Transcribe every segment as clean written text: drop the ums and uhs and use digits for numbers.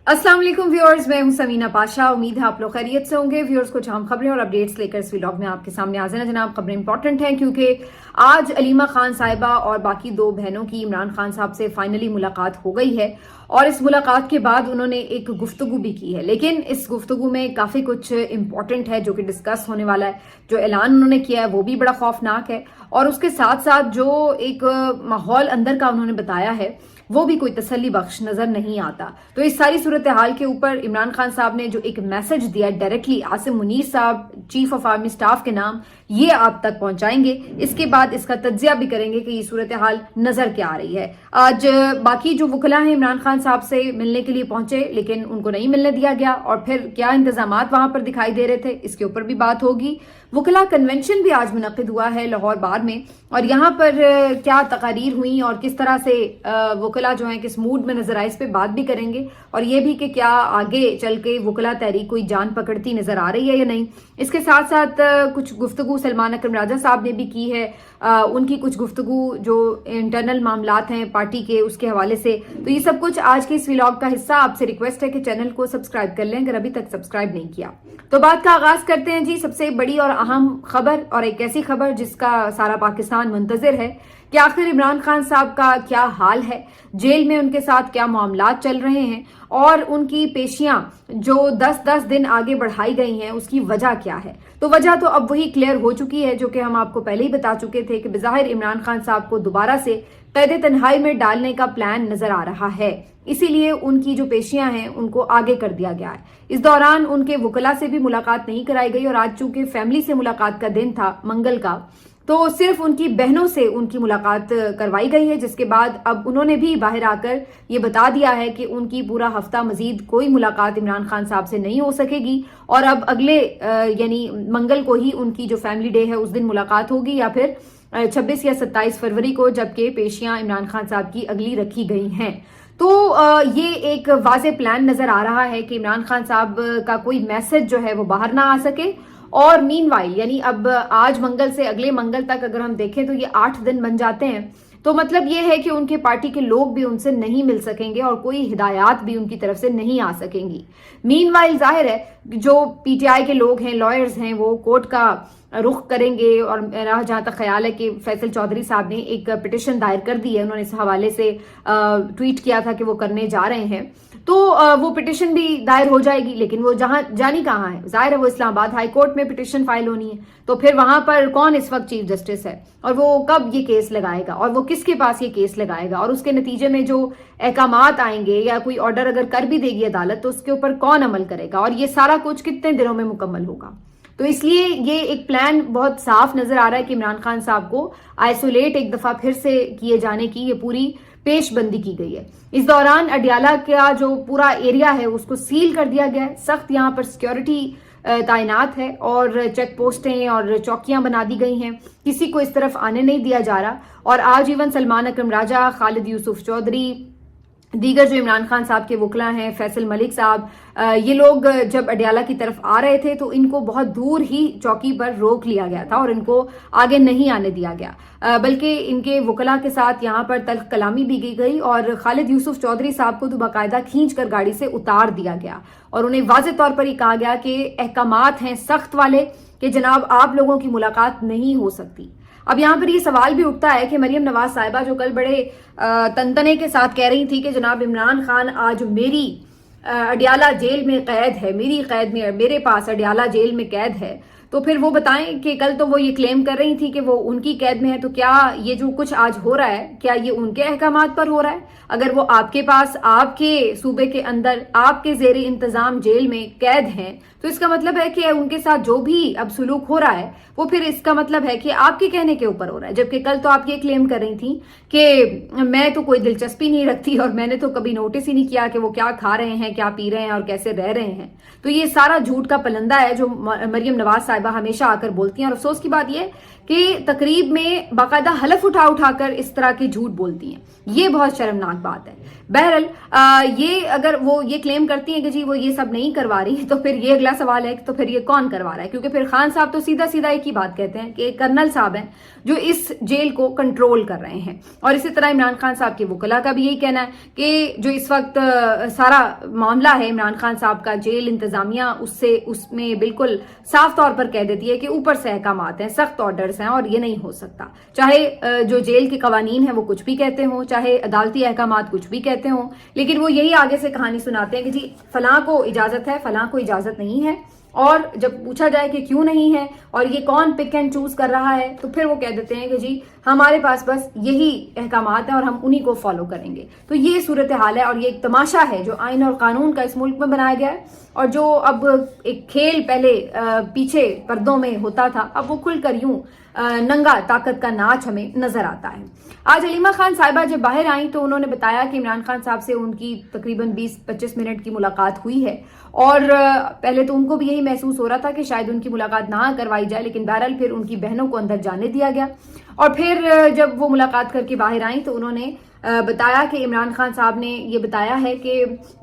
अस्सलाम वालेकुम व्यूअर्स, मैं हूं समीना पाशा। उम्मीद है आप लोग खैरियत से होंगे। व्यूअर्स, कुछ अहम खबरें और अपडेट्स लेकर इस व्लॉग में आपके सामने हाजिर हैं। जनाब, खबरें इंपॉर्टेंट हैं क्योंकि आज अलीमा खान साहिबा और बाकी दो बहनों की इमरान खान साहब से फाइनली मुलाकात हो गई है और इस मुलाकात के बाद उन्होंने एक गुफ्तगू भी की है। लेकिन इस गुफ्तगू में काफी कुछ इंपॉर्टेंट है जो कि डिस्कस होने वाला है। जो ऐलान उन्होंने किया है वो भी बड़ा खौफनाक है और उसके साथ साथ जो एक माहौल अंदर का उन्होंने बताया है वो भी कोई तसल्ली बख्श नजर नहीं आता। तो इस सारी सूरत हाल के ऊपर इमरान खान साहब ने जो एक मैसेज दिया डायरेक्टली आसिम मुनीर साहब चीफ ऑफ आर्मी स्टाफ के नाम, ये आप तक पहुंचाएंगे। इसके बाद इसका तज्जिया भी करेंगे कि ये सूरत हाल नजर क्या आ रही है। आज बाकी जो वकला हैं इमरान खान साहब से मिलने के लिए पहुंचे लेकिन उनको नहीं मिलने दिया गया और फिर क्या इंतजामात वहां पर दिखाई दे रहे थे, इसके ऊपर भी बात होगी। वकला कन्वेंशन भी आज मुनक्किद हुआ है लाहौर बार में और यहाँ पर क्या तकारीर हुई और किस तरह से वकला जो है किस मूड में नजर आए, इस पे बात भी करेंगे और ये भी कि क्या आगे चल के वकला तहरीक कोई जान पकड़ती नजर आ रही है या नहीं। इसके साथ साथ कुछ गुफ्तगू सलमान अकरम राजा साहब ने भी की है, उनकी कुछ गुफ्तगू जो इंटरनल मामलात हैं पार्टी के उसके हवाले से। तो ये सब कुछ आज के इस व्लॉग का हिस्सा। आपसे रिक्वेस्ट है कि चैनल को सब्सक्राइब कर लें अगर अभी तक सब्सक्राइब नहीं किया। तो बात का आगाज करते हैं जी सबसे बड़ी और अहम खबर, और एक ऐसी खबर जिसका सारा पाकिस्तान मुंतजिर है कि आखिर इमरान खान साहब का क्या हाल है, जेल में उनके साथ क्या मामलात चल रहे हैं और उनकी पेशियां जो 10-10 दिन आगे बढ़ाई गई हैं उसकी वजह क्या है। तो वजह तो अब वही क्लियर हो चुकी है जो कि हम आपको पहले ही बता चुके थे कि बज़ाहिर इमरान खान साहब को दोबारा से कैद तन्हाई में डालने का प्लान नजर आ रहा है, इसीलिए उनकी जो पेशियां हैं उनको आगे कर दिया गया है। इस दौरान उनके वकला से भी मुलाकात नहीं कराई गई और आज चूंकि फैमिली से मुलाकात का दिन था मंगल का, तो सिर्फ उनकी बहनों से उनकी मुलाकात करवाई गई है, जिसके बाद अब उन्होंने भी बाहर आकर ये बता दिया है कि उनकी पूरा हफ्ता मजीद कोई मुलाकात इमरान खान साहब से नहीं हो सकेगी और अब अगले यानी मंगल को ही उनकी जो फैमिली डे है उस दिन मुलाकात होगी या फिर 26 या 27 फरवरी को, जबकि पेशियां इमरान खान साहब की अगली रखी गई हैं। तो ये एक वाज़े प्लान नजर आ रहा है कि इमरान खान साहब का कोई मैसेज जो है वो बाहर ना आ सके। और मीनवाइल यानी अब आज मंगल से अगले मंगल तक अगर हम देखें तो ये 8 दिन बन जाते हैं। तो मतलब ये है कि उनके पार्टी के लोग भी उनसे नहीं मिल सकेंगे और कोई हिदायत भी उनकी तरफ से नहीं आ सकेंगी। मीनवाइल जाहिर है जो पीटीआई के लोग हैं, लॉयर्स हैं, वो कोर्ट का रुख करेंगे और मेरा जहां तक ख्याल है कि फैसल चौधरी साहब ने एक पिटिशन दायर कर दी है, उन्होंने इस हवाले से ट्वीट किया था कि वो करने जा रहे हैं। तो वो पिटिशन भी दायर हो जाएगी लेकिन वो जहां जानी कहाँ है, जाहिर है वो इस्लामाबाद हाई कोर्ट में पिटिशन फाइल होनी है। तो फिर वहां पर कौन इस वक्त चीफ जस्टिस है और वो कब ये केस लगाएगा और वो किसके पास ये केस लगाएगा और उसके नतीजे में जो अहकामात आएंगे या कोई ऑर्डर अगर कर भी देगी अदालत तो उसके ऊपर कौन अमल करेगा और ये सारा कुछ कितने दिनों में मुकम्मल होगा। तो इसलिए ये एक प्लान बहुत साफ नजर आ रहा है कि इमरान खान साहब को आइसोलेट एक दफा फिर से किए जाने की ये पूरी पेशबंदी की गई है। इस दौरान अडियाला का जो पूरा एरिया है उसको सील कर दिया गया है, सख्त यहाँ पर सिक्योरिटी तैनात है और चेक पोस्टें और चौकियां बना दी गई हैं, किसी को इस तरफ आने नहीं दिया जा रहा। और आज इवन सलमान अकरम राजा, खालिद यूसुफ चौधरी, दीगर जो इमरान खान साहब के वकला हैं, फैसल मलिक साहब, ये लोग जब अडियाला की तरफ आ रहे थे तो इनको बहुत दूर ही चौकी पर रोक लिया गया था और इनको आगे नहीं आने दिया गया, बल्कि इनके वकला के साथ यहाँ पर तल्ख कलामी भी की गई और खालिद यूसुफ चौधरी साहब को तो बाकायदा खींच कर गाड़ी से उतार दिया गया और उन्हें वाज़े तौर पर ही कहा गया कि अहकामात हैं सख्त वाले कि जनाब आप लोगों की मुलाकात नहीं हो सकती। अब यहाँ पर ये सवाल भी उठता है कि मरियम नवाज साहिबा जो कल बड़े तनतने के साथ कह रही थी कि जनाब इमरान खान आज मेरी अडियाला जेल में कैद है, मेरी कैद में मेरे पास अडियाला जेल में कैद है, तो फिर वो बताएं कि कल तो वो ये क्लेम कर रही थी कि वो उनकी कैद में है, तो क्या ये जो कुछ आज हो रहा है क्या ये उनके अहकामात पर हो रहा है? अगर वो आपके पास आपके सूबे के अंदर आपके जेर इंतजाम जेल में कैद हैं तो इसका मतलब है कि उनके साथ जो भी अब सुलूक हो रहा है वो फिर इसका मतलब है कि आपके कहने के ऊपर हो रहा है। जबकि कल तो आप ये क्लेम कर रही थी कि मैं तो कोई दिलचस्पी नहीं रखती और मैंने तो कभी नोटिस ही नहीं किया कि वो क्या खा रहे हैं, क्या पी रहे हैं और कैसे रह रहे हैं। तो ये सारा झूठ का पलंदा है जो मरियम नवाज साहिबा साहिबा हमेशा आकर बोलती हैं, और अफसोस की बात यह कि तकरीब में बाकायदा हलफ उठा कर इस तरह के झूठ बोलती हैं। ये बहुत शर्मनाक बात है। बहरहाल ये अगर वो ये क्लेम करती हैं कि जी वो ये सब नहीं करवा रही, तो फिर ये अगला सवाल है कि तो फिर ये कौन करवा रहा है, क्योंकि फिर खान साहब तो सीधा सीधा एक ही बात कहते हैं कि कर्नल साहब हैं जो इस जेल को कंट्रोल कर रहे हैं। और इसी तरह इमरान खान साहब के वकला का भी यही कहना है कि जो इस वक्त सारा मामला है इमरान खान साहब का, जेल इंतजामिया उसमें बिल्कुल साफ तौर पर कह देती है कि ऊपर से अहकामात हैं, सख्त ऑर्डर्स हैं और ये नहीं हो सकता। चाहे जो जेल के कवानीन है वो कुछ भी कहते हों, चाहे अदालती अहकामात कुछ भी कहते हों, लेकिन वो यही आगे से कहानी सुनाते हैं कि जी फलां को इजाजत है, फलां को इजाजत नहीं है। और जब पूछा जाए कि क्यों नहीं है और ये कौन पिक एंड चूज कर रहा है, तो फिर वो कह देते हैं कि जी हमारे पास बस यही अहकामात हैं और हम उन्हीं को फॉलो करेंगे। तो ये सूरत हाल है और ये एक तमाशा है जो आइन और कानून का इस मुल्क में बनाया गया है, और जो अब एक खेल पहले पीछे पर्दों में होता था, अब वो खुलकर यूं नंगा ताकत का नाच हमें नजर आता है। आज हलीमा खान साहिबा जब बाहर आई तो उन्होंने बताया कि इमरान खान साहब से उनकी तकरीबन 20-25 मिनट की मुलाकात हुई है, और पहले तो उनको भी यही महसूस हो रहा था कि शायद उनकी मुलाकात ना करवाई जाए, लेकिन बहरहाल फिर उनकी बहनों को अंदर जाने दिया गया। और फिर जब वो मुलाकात करके बाहर आई तो उन्होंने बताया कि इमरान खान साहब ने ये बताया है कि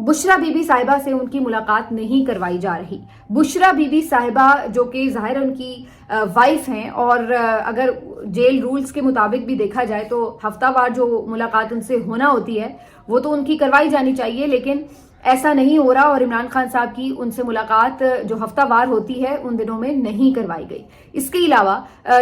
बुशरा बीबी साहिबा से उनकी मुलाकात नहीं करवाई जा रही। बुशरा बीबी साहिबा जो कि ज़ाहिर उनकी वाइफ हैं, और अगर जेल रूल्स के मुताबिक भी देखा जाए तो हफ्तावार जो मुलाकात उनसे होना होती है वो तो उनकी करवाई जानी चाहिए, लेकिन ऐसा नहीं हो रहा और इमरान खान साहब की उनसे मुलाकात जो हफ्तावार होती है उन दिनों में नहीं करवाई गई। इसके अलावा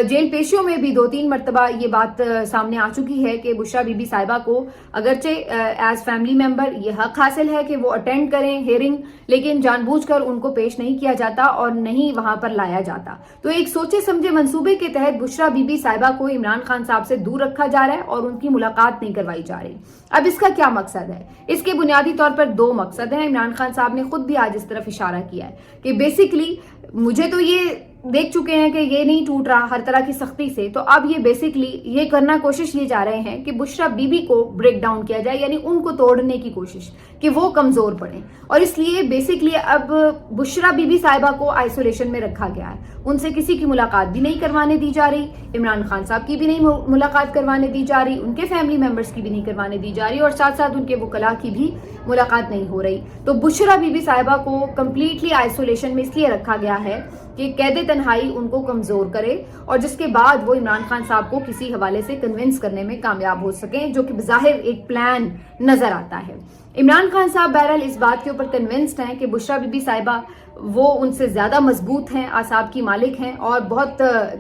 जेल पेशियों में भी 2-3 मरतबा ये बात सामने आ चुकी है कि बुशरा बीबी साहिबा को अगरचे एज फैमिली मेंबर ये हक हासिल है कि वो अटेंड करें हेयरिंग, लेकिन जानबूझकर उनको पेश नहीं किया जाता और नहीं वहां पर लाया जाता। तो एक सोचे समझे मंसूबे के तहत बुशरा बीबी साहिबा को इमरान खान साहब से दूर रखा जा रहा है और उनकी मुलाकात नहीं करवाई जा रही। अब इसका क्या मकसद है? इसके बुनियादी तौर पर 2 मकसद हैं। इमरान खान साहब ने खुद भी आज इस तरफ इशारा किया है कि बेसिकली मुझे तो ये देख चुके हैं कि ये नहीं टूट रहा हर तरह की सख्ती से, तो अब ये बेसिकली ये करना कोशिश ये जा रहे हैं कि बुशरा बीबी को ब्रेक डाउन किया जाए, यानी उनको तोड़ने की कोशिश कि वो कमजोर पड़े। और इसलिए बेसिकली अब बुशरा बीबी साहिबा को आइसोलेशन में रखा गया है, उनसे किसी की मुलाकात भी नहीं करवाने दी जा रही, इमरान खान साहब की भी नहीं मुलाकात करवाने दी जा रही, उनके फैमिली मेंबर्स की भी नहीं करवाने दी जा रही, और साथ साथ उनके वकला की भी मुलाकात नहीं हो रही। तो बुशरा बीबी साहिबा को कंप्लीटली आइसोलेशन में इसलिए रखा गया है कि कैद तन्हाई उनको कमजोर करे और जिसके बाद वो इमरान खान साहब को किसी हवाले से कन्विंस करने में कामयाब हो सके, जो कि बज़ाहिर एक प्लान नजर आता है। इमरान खान साहब बहरहाल इस बात के ऊपर कन्विंस्ड हैं कि बुशरा बीबी साहिबा वो उनसे ज्यादा मजबूत हैं, आसाब की मालिक हैं और बहुत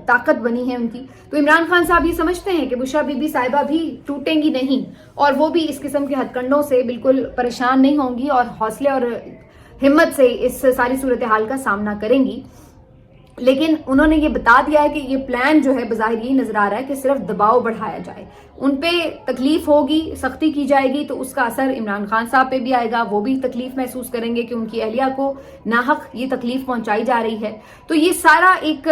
ताकत बनी है उनकी। तो इमरान खान साहब ये समझते हैं कि बुशरा बीबी साहिबा भी टूटेंगी नहीं और वो भी इस किस्म के हथकंडों से बिल्कुल परेशान नहीं होंगी और हौसले और हिम्मत से इस सारी सूरत हाल का सामना करेंगी। लेकिन उन्होंने ये बता दिया है कि ये प्लान जो है बज़ाहिर यही नजर आ रहा है कि सिर्फ दबाव बढ़ाया जाए, उन पे तकलीफ होगी, सख्ती की जाएगी तो उसका असर इमरान खान साहब पे भी आएगा, वो भी तकलीफ महसूस करेंगे कि उनकी अहलिया को नाहक ये तकलीफ पहुंचाई जा रही है। तो ये सारा एक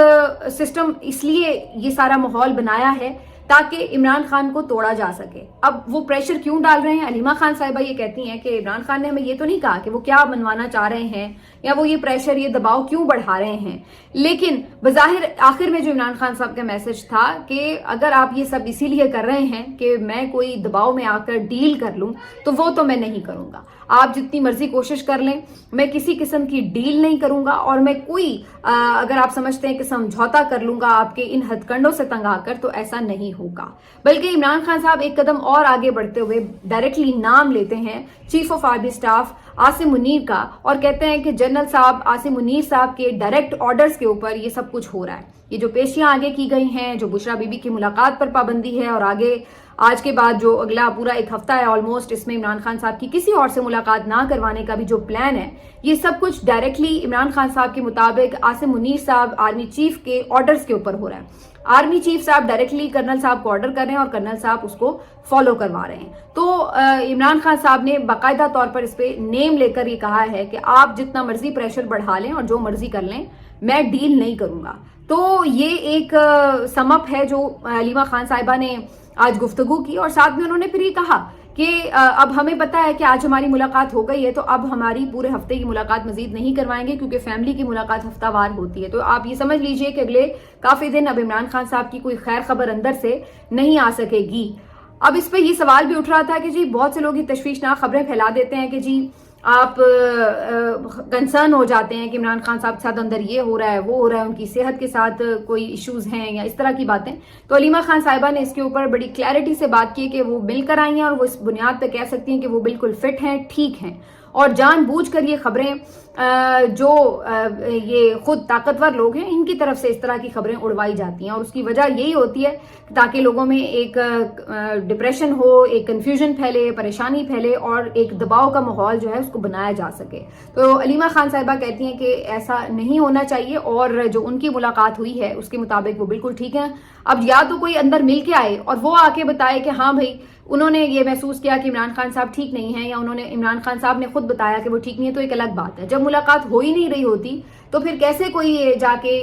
सिस्टम इसलिए ये सारा माहौल बनाया है ताकि इमरान खान को तोड़ा जा सके। अब वो प्रेशर क्यों डाल रहे हैं? हलीमा खान साहिबा ये कहती हैं कि इमरान खान ने हमें ये तो नहीं कहा कि वो क्या मनवाना चाह रहे हैं या वो ये प्रेशर ये दबाव क्यों बढ़ा रहे हैं, लेकिन बज़ाहिर आखिर में जो इमरान खान साहब का मैसेज था कि अगर आप ये सब इसीलिए कर रहे हैं कि मैं कोई दबाव में आकर डील कर लूं तो वो तो मैं नहीं करूंगा। आप जितनी मर्जी कोशिश कर लें, मैं किसी किस्म की डील नहीं करूंगा और मैं कोई अगर आप समझते हैं कि समझौता कर लूंगा आपके इन हथकंडों से तंग आकर, तो ऐसा नहीं होगा। बल्कि इमरान खान साहब एक कदम और आगे बढ़ते हुए डायरेक्टली नाम लेते हैं chief of army staff Asim Munir का और कहते हैं कि जनरल साहब आसिम मुनीर साहब के डायरेक्ट ऑर्डर्स के ऊपर ये सब कुछ हो रहा है। ये जो पेशियां आगे की गई हैं, जो बुशरा बीबी की मुलाकात पर पाबंदी है और आगे आज के बाद जो अगला पूरा एक हफ्ता है ऑलमोस्ट, इसमें इमरान खान साहब की किसी और से मुलाकात ना करवाने का भी जो प्लान है, ये सब कुछ डायरेक्टली इमरान खान साहब के मुताबिक आसिम मुनीर साहब आर्मी चीफ के ऑर्डर्स के ऊपर हो रहा है। आर्मी चीफ साहब डायरेक्टली कर्नल साहब को ऑर्डर कर रहे हैं और कर्नल साहब उसको फॉलो करवा रहे हैं। तो इमरान खान साहब ने बाकायदा तौर पर इस पे नेम लेकर ये कहा है कि आप जितना मर्जी प्रेशर बढ़ा लें और जो मर्जी कर लें, मैं डील नहीं करूंगा। तो ये एक समअप है जो हलीमा खान साहिबा ने आज गुफ्तगू की और साथ में उन्होंने फिर ये कहा کہ اب ہمیں پتا ہے کہ آج ہماری ملاقات ہو گئی ہے تو اب ہماری پورے ہفتے کی ملاقات مزید نہیں کروائیں گے کیونکہ فیملی کی ملاقات ہفتہ وار ہوتی ہے. تو آپ یہ سمجھ لیجئے کہ اگلے کافی دن اب عمران خان صاحب کی کوئی خیر خبر اندر سے نہیں آ سکے گی. اب اس پہ یہ سوال بھی اٹھ رہا تھا کہ جی بہت سے لوگ یہ تشویشناک خبریں پھیلا دیتے ہیں کہ جی آپ کنسرن ہو جاتے ہیں کہ عمران خان صاحب کے ساتھ اندر یہ ہو رہا ہے وہ ہو رہا ہے, ان کی صحت کے ساتھ کوئی ایشوز ہیں یا اس طرح کی باتیں. تو علیمہ خان صاحبہ نے اس کے اوپر بڑی کلیئرٹی سے بات کی کہ وہ مل کر آئی ہیں اور وہ اس بنیاد پہ کہہ سکتی ہیں کہ وہ بالکل فٹ ہیں, ٹھیک ہیں, اور جان بوجھ کر یہ خبریں جو یہ خود طاقتور لوگ ہیں ان کی طرف سے اس طرح کی خبریں اڑوائی جاتی ہیں, اور اس کی وجہ یہی ہوتی ہے تاکہ لوگوں میں ایک ڈپریشن ہو, ایک کنفیوژن پھیلے, پریشانی پھیلے اور ایک دباؤ کا ماحول جو ہے اس کو بنایا جا سکے. تو علیمہ خان صاحبہ کہتی ہیں کہ ایسا نہیں ہونا چاہیے اور جو ان کی ملاقات ہوئی ہے اس کے مطابق وہ بالکل ٹھیک ہیں. اب یا تو کوئی اندر مل کے آئے اور وہ آ کے بتائے کہ ہاں بھائی انہوں نے یہ محسوس کیا کہ عمران خان صاحب ٹھیک نہیں ہیں, یا انہوں نے عمران خان صاحب نے خود بتایا کہ وہ ٹھیک نہیں ہے, تو ایک الگ بات ہے. جب ملاقات ہو ہی نہیں رہی ہوتی تو پھر کیسے کوئی جا کے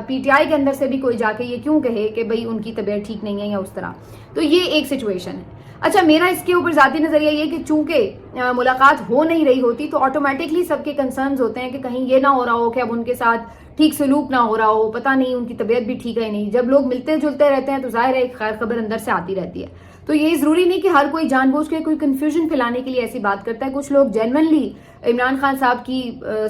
پی ٹی آئی کے اندر سے بھی کوئی جا کے یہ کیوں کہے کہ بھئی ان کی طبیعت ٹھیک نہیں ہے یا اس طرح. تو یہ ایک سچویشن ہے. اچھا, میرا اس کے اوپر ذاتی نظریہ یہ کہ چونکہ ملاقات ہو نہیں رہی ہوتی تو آٹومیٹکلی سب کے کنسرنز ہوتے ہیں کہ کہیں یہ نہ ہو رہا ہو کہ اب ان کے ساتھ ٹھیک سلوک نہ ہو رہا ہو, پتہ نہیں ان کی طبیعت بھی ٹھیک ہے نہیں. جب لوگ ملتے جلتے رہتے ہیں تو ظاہر ہے ایک خیر خبر اندر سے آتی رہتی ہے. تو یہ ضروری نہیں کہ ہر کوئی جان بوجھ کے کوئی کنفیوژن پھیلانے کے لیے ایسی بات کرتا ہے. کچھ لوگ جینوئنلی عمران خان صاحب کی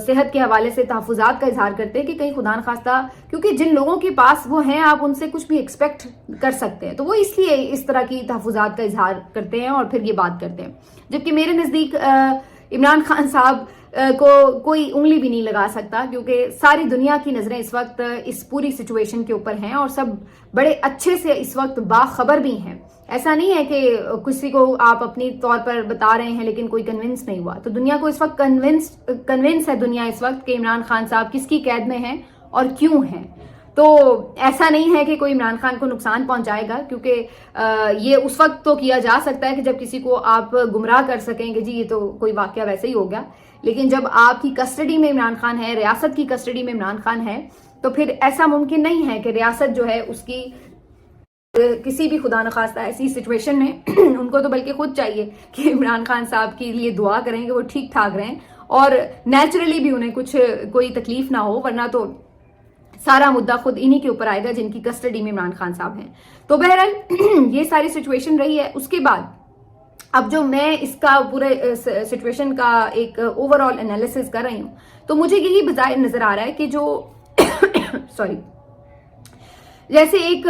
صحت کے حوالے سے تحفظات کا اظہار کرتے ہیں کہ کہیں خدا نخواستہ, کیونکہ جن لوگوں کے پاس وہ ہیں آپ ان سے کچھ بھی ایکسپیکٹ کر سکتے ہیں, تو وہ اس لیے اس طرح کی تحفظات کا اظہار کرتے ہیں اور پھر یہ بات کرتے ہیں. جبکہ میرے نزدیک عمران خان صاحب کو کوئی انگلی بھی نہیں لگا سکتا کیونکہ ساری دنیا کی نظریں اس وقت اس پوری سچویشن کے اوپر ہیں اور سب بڑے اچھے سے اس وقت باخبر بھی ہیں. ایسا نہیں ہے کہ کسی کو آپ اپنی طور پر بتا رہے ہیں لیکن کوئی کنونس نہیں ہوا. تو دنیا کو اس وقت کنونس ہے دنیا اس وقت کہ عمران خان صاحب کس کی قید میں ہیں اور کیوں ہیں. تو ایسا نہیں ہے کہ کوئی عمران خان کو نقصان پہنچائے گا, کیونکہ یہ اس وقت تو کیا جا سکتا ہے کہ جب کسی کو آپ گمراہ کر سکیں کہ جی یہ تو کوئی واقعہ ویسے ہی ہو گیا. لیکن جب آپ کی کسٹڈی میں عمران خان ہے, ریاست کی کسٹڈی میں عمران خان ہے, تو پھر ایسا ممکن نہیں ہے کہ ریاست جو ہے اس کی کسی بھی خدا نخواستہ ایسی سچویشن میں ان کو تو بلکہ خود چاہیے کہ عمران خان صاحب کے لیے دعا کریں کہ وہ ٹھیک ٹھاک رہیں اور نیچرلی بھی انہیں کوئی تکلیف نہ ہو, ورنہ تو سارا مدعا خود انہی کے اوپر آئے گا جن کی کسٹڈی میں عمران خان صاحب ہیں. تو بہرحال یہ ساری سچویشن رہی ہے. اس کے بعد اب جو میں اس کا پورے سچویشن کا ایک اوور آل انالیسس کر رہی ہوں تو مجھے یہی بظاہر نظر آ رہا ہے کہ جو جیسے ایک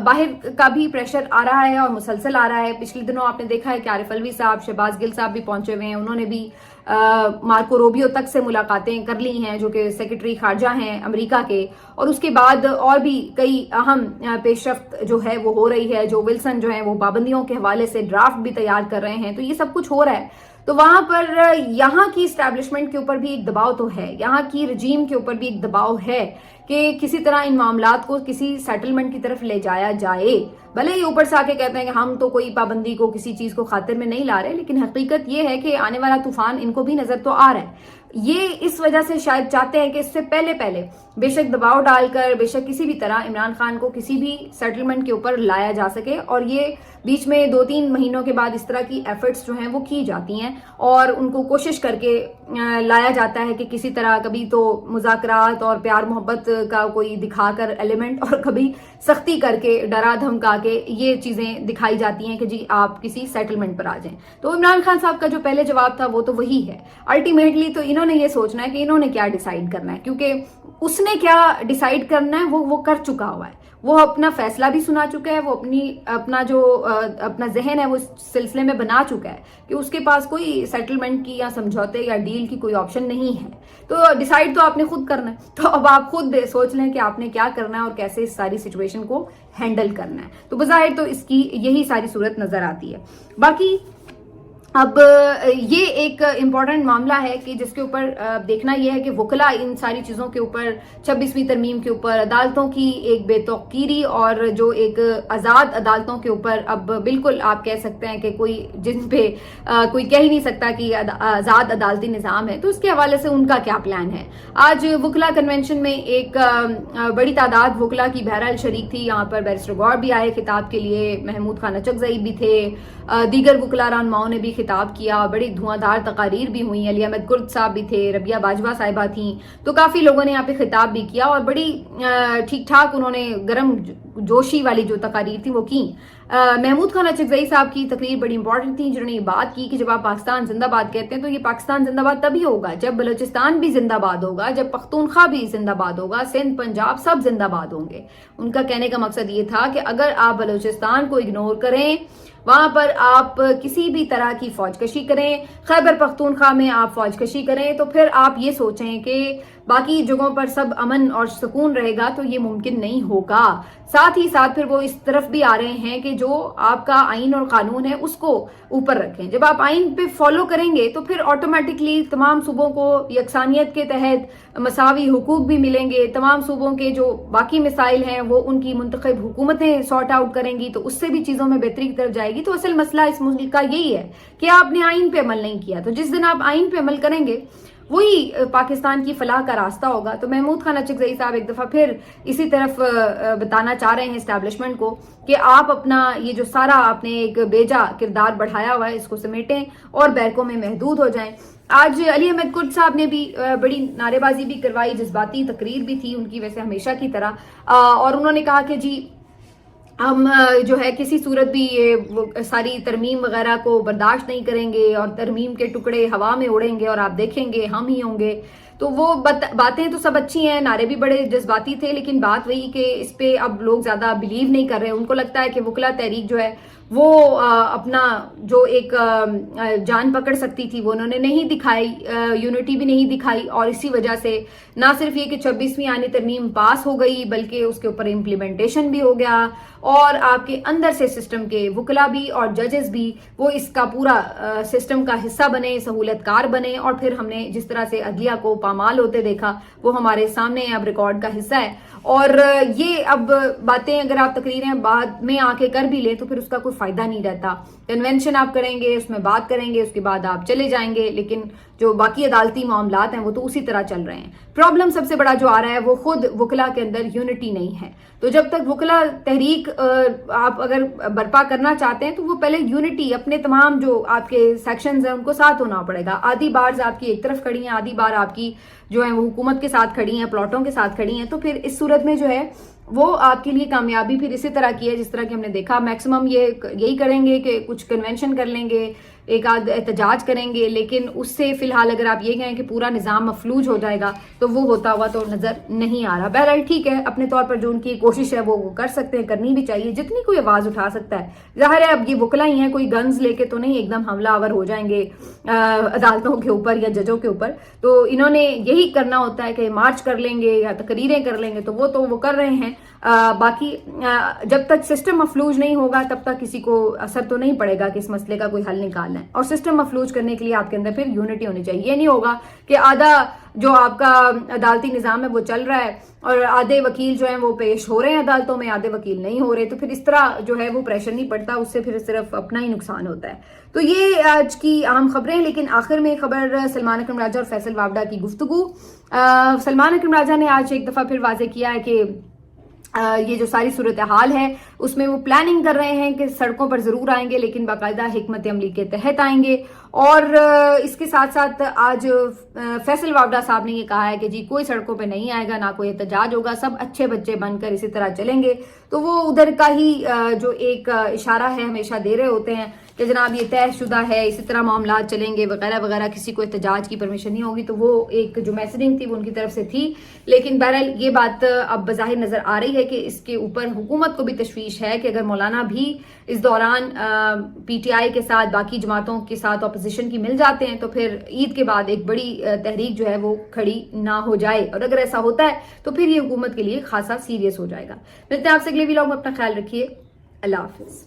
باہر کا بھی پریشر آ رہا ہے اور مسلسل آ رہا ہے. پچھلے دنوں آپ نے دیکھا ہے کہ عارف الوی صاحب, شہباز گل صاحب بھی پہنچے ہوئے ہیں, انہوں نے بھی مارکو روبیو تک سے ملاقاتیں کر لی ہیں جو کہ سیکرٹری خارجہ ہیں امریکہ کے, اور اس کے بعد اور بھی کئی اہم پیش رفت جو ہے وہ ہو رہی ہے. جو ولسن جو ہیں وہ پابندیوں کے حوالے سے ڈرافٹ بھی تیار کر رہے ہیں, تو یہ سب کچھ ہو رہا ہے. تو وہاں پر یہاں کی اسٹیبلشمنٹ کے اوپر بھی ایک دباؤ تو ہے, یہاں کی رجیم کے اوپر بھی ایک دباؤ ہے کہ کسی طرح ان معاملات کو کسی سیٹلمنٹ کی طرف لے جایا جائے. بھلے ہی اوپر سے آ کے کہتے ہیں کہ ہم تو کوئی پابندی کو کسی چیز کو خاطر میں نہیں لا رہے, لیکن حقیقت یہ ہے کہ آنے والا طوفان ان کو بھی نظر تو آ رہا ہے. یہ اس وجہ سے شاید چاہتے ہیں کہ اس سے پہلے بے شک دباؤ ڈال کر بے شک کسی بھی طرح عمران خان کو کسی بھی سیٹلمنٹ کے اوپر لایا جا سکے, اور یہ بیچ میں 2-3 مہینوں کے بعد اس طرح کی ایفرٹس جو ہیں وہ کی جاتی ہیں اور ان کو کوشش کر کے لایا جاتا ہے کہ کسی طرح کبھی تو مذاکرات اور پیار محبت کا کوئی دکھا کر ایلیمنٹ, اور کبھی سختی کر کے ڈرا دھمکا کے یہ چیزیں دکھائی جاتی ہیں کہ جی آپ کسی سیٹلمنٹ پر آ جائیں. تو عمران خان صاحب کا جو پہلے جواب تھا وہ تو وہی ہے. الٹیمیٹلی تو انہوں نے یہ سوچنا ہے کہ انہوں نے کیا ڈیسائیڈ کرنا ہے, کیونکہ اس نے کیا ڈیسائیڈ کرنا ہے وہ کر چکا ہوا ہے. وہ اپنا فیصلہ بھی سنا چکا ہے, وہ اپنا ذہن ہے وہ اس سلسلے میں بنا چکا ہے کہ اس کے پاس کوئی سیٹلمنٹ کی یا سمجھوتے یا ڈیل کی کوئی آپشن نہیں ہے. تو ڈیسائیڈ تو آپ نے خود کرنا ہے. تو اب آپ خود سوچ لیں کہ آپ نے کیا کرنا ہے اور کیسے اس ساری سچویشن کو ہینڈل کرنا ہے. تو بظاہر تو اس کی یہی ساری صورت نظر آتی ہے. باقی اب یہ ایک امپورٹنٹ معاملہ ہے کہ جس کے اوپر دیکھنا یہ ہے کہ وکلا ان ساری چیزوں کے اوپر 26ویں ترمیم کے اوپر عدالتوں کی ایک بے توقیری اور جو ایک آزاد عدالتوں کے اوپر اب بالکل آپ کہہ سکتے ہیں کہ کوئی جن پہ کوئی کہہ ہی نہیں سکتا کہ آزاد عدالتی نظام ہے، تو اس کے حوالے سے ان کا کیا پلان ہے۔ آج وکلا کنونشن میں ایک بڑی تعداد وکلا کی بہرحال شریک تھی، یہاں پر بیرسٹر گور بھی آئے خطاب کے لیے، محمود خان اچکزئی بھی تھے، دیگر وکلا رہنماؤں نے بھی خطاب کیا، بڑی دھواں دھار تقاریر بھی ہوئی، علی احمد کرد صاحب بھی تھے، ربیہ باجوہ صاحبہ تھیں، تو کافی لوگوں نے یہاں پہ خطاب بھی کیا اور بڑی ٹھیک ٹھاک انہوں نے گرم جوشی والی جو تقاریر تھی وہ کی۔ محمود خان اچکزئی صاحب کی تقریر بڑی امپورٹنٹ تھی، جنہوں نے یہ بات کی کہ جب آپ پاکستان زندہ باد کہتے ہیں تو یہ پاکستان زندہ باد تبھی ہوگا جب بلوچستان بھی زندہ باد ہوگا، جب پختونخوا بھی زندہ باد ہوگا، سندھ پنجاب سب زندہ باد ہوں گے۔ ان کا کہنے کا مقصد یہ تھا کہ اگر آپ بلوچستان کو اگنور کریں، وہاں پر آپ کسی بھی طرح کی فوج کشی کریں، خیبر پختونخوا میں آپ فوج کشی کریں، تو پھر آپ یہ سوچیں کہ باقی جگہوں پر سب امن اور سکون رہے گا، تو یہ ممکن نہیں ہوگا۔ ساتھ ہی ساتھ پھر وہ اس طرف بھی آ رہے ہیں کہ جو آپ کا آئین اور قانون ہے اس کو اوپر رکھیں۔ جب آپ آئین پہ فالو کریں گے تو پھر آٹومیٹکلی تمام صوبوں کو یکسانیت کے تحت مساوی حقوق بھی ملیں گے، تمام صوبوں کے جو باقی مسائل ہیں وہ ان کی منتخب حکومتیں سارٹ آؤٹ کریں گی، تو اس سے بھی چیزوں میں بہتری کی طرف جائے گی۔ تو اصل مسئلہ اس ملک کا یہی ہے کہ آپ نے آئین پہ عمل نہیں کیا، تو جس دن آپ آئین پہ عمل کریں گے وہی پاکستان کی فلاح کا راستہ ہوگا۔ تو محمود خان اچکزئی صاحب ایک دفعہ پھر اسی طرف بتانا چاہ رہے ہیں اسٹیبلشمنٹ کو کہ آپ اپنا یہ جو سارا آپ نے ایک بیجا کردار بڑھایا ہوا ہے اس کو سمیٹیں اور بیرکوں میں محدود ہو جائیں۔ آج علی احمد کرد صاحب نے بھی بڑی نعرے بازی بھی کروائی، جذباتی تقریر بھی تھی ان کی ویسے ہمیشہ کی طرح، اور انہوں نے کہا کہ جی ہم جو ہے کسی صورت بھی یہ ساری ترمیم وغیرہ کو برداشت نہیں کریں گے اور ترمیم کے ٹکڑے ہوا میں اڑیں گے اور آپ دیکھیں گے ہم ہی ہوں گے۔ تو وہ باتیں تو سب اچھی ہیں، نعرے بھی بڑے جذباتی تھے، لیکن بات وہی کہ اس پہ اب لوگ زیادہ بلیو نہیں کر رہے۔ ان کو لگتا ہے کہ وکلا تحریک جو ہے وہ اپنا جو ایک جان پکڑ سکتی تھی وہ انہوں نے نہیں دکھائی، یونٹی بھی نہیں دکھائی، اور اسی وجہ سے نہ صرف یہ کہ 26ویں آئینی ترمیم پاس ہو گئی بلکہ اس کے اوپر امپلیمنٹیشن بھی ہو گیا، اور آپ کے اندر سے سسٹم کے وکلا بھی اور ججز بھی وہ اس کا پورا سسٹم کا حصہ بنے، سہولت کار بنے، اور پھر ہم نے جس طرح سے عدلیہ کو پامال ہوتے دیکھا وہ ہمارے سامنے اب ریکارڈ کا حصہ ہے۔ اور یہ اب باتیں اگر آپ تقریریں بعد میں آ کے کر بھی لیں تو پھر اس کا کوئی فائدہ نہیں رہتا۔ کنونشن آپ کریں گے، اس میں بات کریں گے، اس کے بعد آپ چلے جائیں گے، لیکن جو باقی عدالتی معاملات ہیں وہ تو اسی طرح چل رہے ہیں۔ پرابلم سب سے بڑا جو آ رہا ہے وہ خود وکلا کے اندر یونٹی نہیں ہے۔ تو جب تک وکلا تحریک آپ اگر برپا کرنا چاہتے ہیں تو وہ پہلے یونٹی، اپنے تمام جو آپ کے سیکشنز ہیں ان کو ساتھ ہونا پڑے گا۔ آدھی بارز آپ کی ایک طرف کھڑی ہیں، آدھی بار آپ کی جو ہیں وہ حکومت کے ساتھ کھڑی ہیں، پلاٹوں کے ساتھ کھڑی ہیں، تو پھر اس صورت میں جو ہے وہ آپ کے لیے کامیابی پھر اسی طرح کی ہے جس طرح کہ ہم نے دیکھا۔ میکسیمم یہی کریں گے کہ کچھ کنونشن کر لیں گے، ایک آدھ احتجاج کریں گے، لیکن اس سے فی الحال اگر آپ یہ کہیں کہ پورا نظام مفلوج ہو جائے گا تو وہ ہوتا ہوا تو نظر نہیں آ رہا۔ بہرحال ٹھیک ہے، اپنے طور پر جو ان کی کوشش ہے وہ کر سکتے ہیں، کرنی بھی چاہیے، جتنی کوئی آواز اٹھا سکتا ہے۔ ظاہر ہے اب یہ وکلا ہی ہیں، کوئی گنز لے کے تو نہیں ایک دم حملہ آور ہو جائیں گے عدالتوں کے اوپر یا ججوں کے اوپر، تو انہوں نے یہی کرنا ہوتا ہے کہ مارچ کر لیں گے یا تقریریں کر لیں گے، تو وہ کر رہے ہیں۔ باقی جب تک سسٹم مفلوج نہیں ہوگا تب تک کسی کو اثر تو نہیں پڑے گا کہ اس مسئلے کا کوئی حل نکالنا ہے، اور سسٹم مفلوج کرنے کے لیے آپ کے اندر پھر یونٹی ہونی چاہیے۔ یہ نہیں ہوگا کہ آدھا جو آپ کا عدالتی نظام ہے وہ چل رہا ہے اور آدھے وکیل جو ہیں وہ پیش ہو رہے ہیں عدالتوں میں، آدھے وکیل نہیں ہو رہے، تو پھر اس طرح جو ہے وہ پریشر نہیں پڑتا، اس سے پھر صرف اپنا ہی نقصان ہوتا ہے۔ تو یہ آج کی اہم خبریں، لیکن آخر میں خبر سلمان اکرم راجہ اور فیصل وابڈہ کی گفتگو۔ سلمان اکرم راجہ نے آج ایک دفعہ پھر واضح کیا ہے کہ یہ جو ساری صورتحال ہے اس میں وہ پلاننگ کر رہے ہیں کہ سڑکوں پر ضرور آئیں گے لیکن باقاعدہ حکمت عملی کے تحت آئیں گے، اور اس کے ساتھ ساتھ آج فیصل وابڈہ صاحب نے یہ کہا ہے کہ جی کوئی سڑکوں پہ نہیں آئے گا، نہ کوئی احتجاج ہوگا، سب اچھے بچے بن کر اسی طرح چلیں گے۔ تو وہ ادھر کا ہی جو ایک اشارہ ہے ہمیشہ دے رہے ہوتے ہیں کہ جناب یہ طے شدہ ہے، اسی طرح معاملات چلیں گے وغیرہ وغیرہ، کسی کو احتجاج کی پرمیشن نہیں ہوگی۔ تو وہ ایک جو میسجنگ تھی وہ ان کی طرف سے تھی، لیکن بہرحال یہ بات اب بظاہر نظر آ رہی ہے کہ اس کے اوپر حکومت کو بھی تشویش ہے کہ اگر مولانا بھی اس دوران پی ٹی آئی کے ساتھ باقی جماعتوں کے ساتھ اپوزیشن کی مل جاتے ہیں تو پھر عید کے بعد ایک بڑی تحریک جو ہے وہ کھڑی نہ ہو جائے، اور اگر ایسا ہوتا ہے تو پھر یہ حکومت کے لیے خاصا سیریس ہو جائے گا۔ ملتے ہیں آپ سے اگلے ویلاگ میں، اپنا خیال رکھیے، اللہ حافظ۔